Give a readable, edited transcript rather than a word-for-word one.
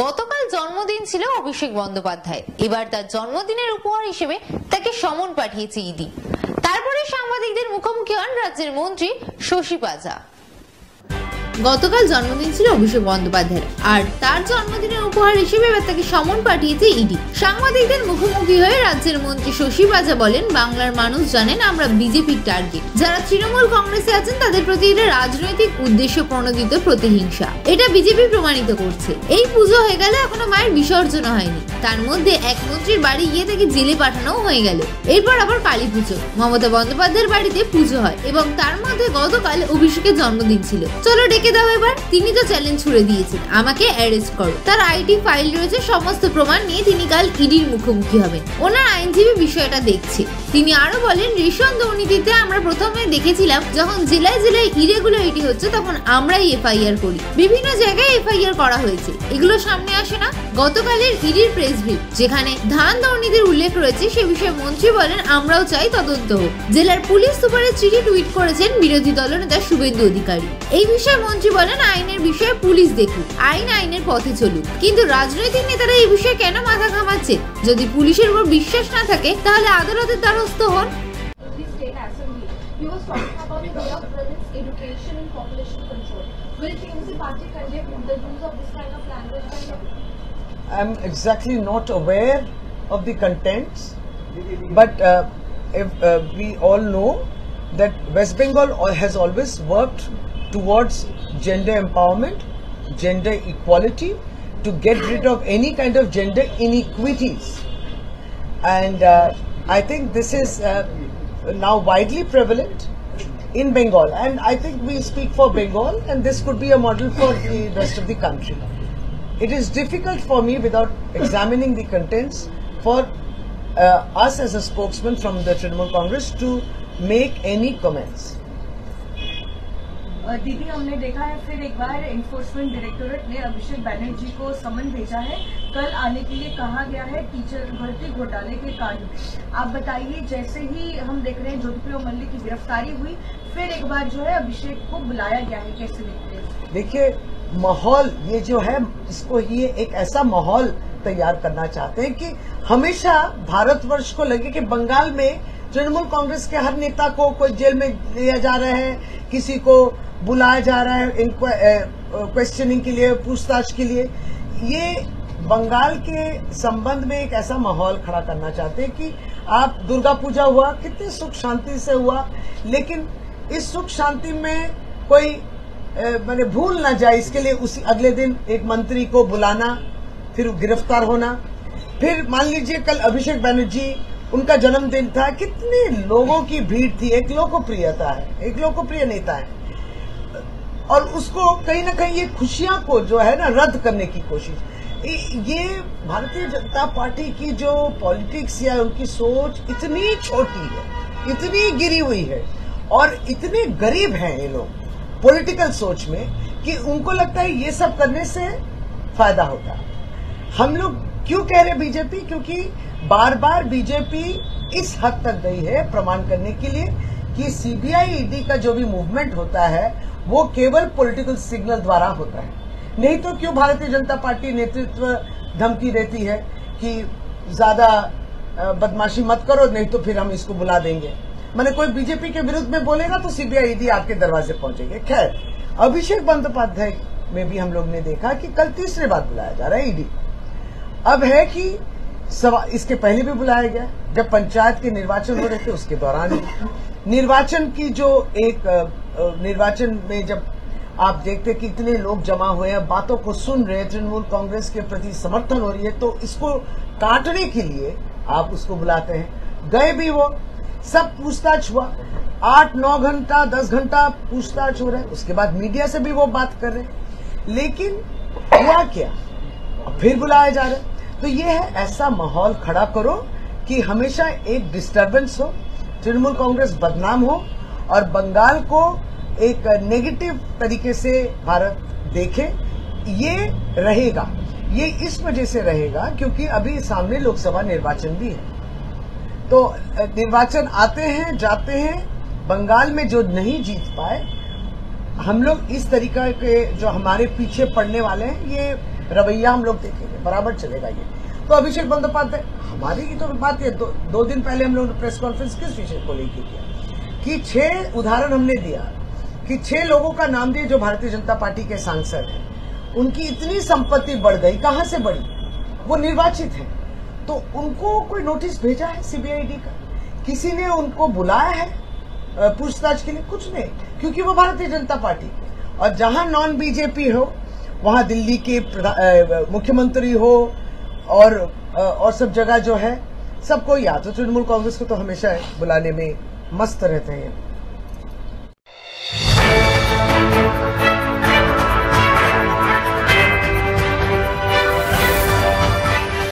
গতকাল জন্মদিন ছিল অভিষেক বন্দ্যোপাধ্যায়। এবার তার জন্মদিনের উপহার হিসেবে তাকে সমন পাঠিয়েছে ইডি। তারপরে সাংবাদিকদের মুখোমুখি হন রাজ্যের মন্ত্রী শশী পাজা। গতকাল জন্মদিন ছিল অভিষেক বন্দ্যোপাধ্যায়ের, আর তার জন্মদিনের উপহার হিসেবে এবার তাকে সমন পাঠিয়েছে ইডি। সাংবাদিকদের মুখোমুখি হয়ে রাজ্যের মন্ত্রী শশী পাজা বলেন, বাংলার মানুষ জানেন আমরা বিজেপির টার্গেট। যারা তৃণমূল কংগ্রেসে আছেন তাদের প্রতি এটা রাজনৈতিক উদ্দেশ্য প্রণোদিত প্রতিহিংসা। এটা বিজেপি প্রমাণিত করছে। এই পুজো হয়ে গেল, এখনো মায়ের বিসর্জন হয়নি। তার মধ্যে এক মন্ত্রীর বাড়ি গিয়ে তাকে জেলে পাঠানো হয়ে গেল। এরপর আবার কালী পুজো, মমতা বন্দ্যোপাধ্যায়ের বাড়িতে পুজো হয় এবং তার মধ্যে গতকাল অভিষেকের জন্মদিন ছিল। চলো ডেকে দাও এবার। তিনি তো চ্যালেঞ্জ ছুড়ে দিয়েছেন, আমাকে অ্যারেস্ট করো। তার আইটি ফাইল রয়েছে, সমস্ত প্রমাণ নিয়ে তিনি কাল ইডির মুখোমুখি হবেন। ওনার আইনজীবী বিষয়টা দেখছে। তিনি আরো বলেন, রেশন দুর্নীতিতে আমরা প্রথমে দেখেছিলাম যখন জেলায় জেলায় ইরেগুলারিটি হচ্ছে তখন আমরাই এফআইআর করি। বিভিন্ন জায়গায় এফআইআর করা হয়েছে, এগুলো সামনে আসে না। গতকালের ইডির প্রেস ব্রিফ যেখানে ধান দুর্নীতির উল্লেখ রয়েছে সে বিষয়ে মন্ত্রী বলেন, আমরাও চাই তদন্ত হোক। জেলার পুলিশ সুপারের চিঠি টুইট করেছেন বিরোধী দলনেতা শুভেন্দু অধিকারী। এই বিষয়ে মন্ত্রী বলেন, আইনের বিষয়ে পুলিশ দেখুক, আইনের পথে চলুক। কিন্তু রাজনৈতিক নেতারা এই বিষয়ে কেন মাথা ঘামাচ্ছে? যদি পুলিশের উপর বিশ্বাস না থাকে তাহলে আদালতের দ্বারস্থ হন। I'm exactly not aware of the contents, but we all know that West Bengal has always worked towards gender empowerment, gender equality, to get rid of any kind of gender inequities. And I think this is now widely prevalent in Bengal, and I think we speak for Bengal, and this could be a model for the rest of the country. It is difficult for me, without examining the contents, for us as a spokesman from the Trinamool Congress to make any comments. दीदी, हमने देखा है फिर एक बार enforcement directorate ने अभिषेक बनर्जी को समन भेजा है। कल आने के लिए कहा गया है टीचर भर्ती घोटाले के कांड में। आप बताइए, जैसे ही हम देख रहे हैं ज्योतिप्रिय मल्लिक की गिरफ्तारी हुई, फिर एक बार जो है अभिषेक को बुलाया गया है, कैसे देखते हैं? देखिए, माहौल ये जो है, इसको ये एक ऐसा माहौल तैयार करना चाहते हैं कि हमेशा भारतवर्ष को लगे कि बंगाल में तृणमूल कांग्रेस के हर नेता को कोई जेल में लिया जा रहा है, किसी को बुलाया जा रहा है क्वेश्चनिंग के लिए, पूछताछ के लिए। ये बंगाल के संबंध में एक ऐसा माहौल खड़ा करना चाहते हैं कि आप दुर्गा पूजा हुआ, कितनी सुख शांति से हुआ, लेकिन इस सुख शांति में कोई मैंने भूल ना जाए, इसके लिए उसी अगले दिन एक मंत्री को बुलाना, फिर गिरफ्तार होना। फिर मान लीजिए कल अभिषेक बनर्जी, उनका जन्मदिन था, कितने लोगों की भीड़ थी, एक लोकप्रिय नेता है, और उसको कहीं ना कहीं ये खुशियां को जो है ना रद्द करने की कोशिश। ये भारतीय जनता पार्टी की जो पॉलिटिक्स या उनकी सोच इतनी छोटी है, इतनी गिरी हुई है, और इतने गरीब हैं ये लोग पॉलिटिकल सोच में, कि उनको लगता है ये सब करने से फायदा होता है। हम लोग क्यों कह रहे बीजेपी? क्योंकि बार बार बीजेपी इस हद तक गई है प्रमाण करने के लिए कि सीबीआई ईडी का जो भी मूवमेंट होता है वो केवल पॉलिटिकल सिग्नल द्वारा होता है। नहीं तो क्यों भारतीय जनता पार्टी नेतृत्व धमकी देती है कि ज्यादा बदमाशी मत करो, नहीं तो फिर हम इसको बुला देंगे। मैंने कोई बीजेपी के विरुद्ध में बोलेगा तो सीबीआई ईडी आपके दरवाजे पहुंचेंगे। खैर, अभिषेक बंदोपाध्याय में भी हम लोग ने देखा कि कल तीसरी बार बुलाया जा रहा है ईडी। अब है कि इसके पहले भी बुलाया गया, जब पंचायत के निर्वाचन हो रहे थे उसके दौरान निर्वाचन की जो एक निर्वाचन में जब आप देखते कि इतने लोग जमा हुए हैं, बातों को सुन रहे हैं, तृणमूल कांग्रेस के प्रति समर्थन हो रही है, तो इसको काटने के लिए आप उसको बुलाते हैं। गए भी वो, सब पूछताछ हुआ, 8-9 घंटा 10 घंटा पूछताछ हो रहा है, उसके बाद मीडिया से भी वो बात कर रहे हैं, लेकिन हुआ क्या? फिर बुलाया जा रहा है। तो ये है, ऐसा माहौल खड़ा करो कि हमेशा एक डिस्टर्बेंस हो, तृणमूल कांग्रेस बदनाम हो, और बंगाल को एक नेगेटिव तरीके से भारत देखे। ये रहेगा, ये इस वजह से रहेगा क्योंकि अभी सामने लोकसभा निर्वाचन भी है। तो निर्वाचन आते हैं जाते हैं, बंगाल में जो नहीं जीत पाए, हम लोग इस तरीका के जो हमारे पीछे पड़ने वाले हैं, ये रवैया हम लोग देखेंगे, बराबर चलेगा ये। तो अभिषेक बंदोपाध्याय, हमारी की तो बात है, दो दिन पहले हम लोग ने प्रेस कॉन्फ्रेंस किस विषय को लेकर किया कि 6 उदाहरण हमने दिया कि 6 लोगों का नाम दिए जो भारतीय जनता पार्टी के सांसद हैं, उनकी इतनी संपत्ति बढ़ गई, कहां से बढ़ी, वो निर्वाचित है, तो उनको कोई नोटिस भेजा है सीबीआईडी का, किसी ने उनको बुलाया है पूछताछ के लिए? कुछ नहीं, क्योंकि वो भारतीय जनता पार्टी, और जहां नॉन बीजेपी हो वहां दिल्ली के मुख्यमंत्री हो और सब जगह जो है सबको, या तो तृणमूल कांग्रेस को तो हमेशा बुलाने में मस्त रहते हैं।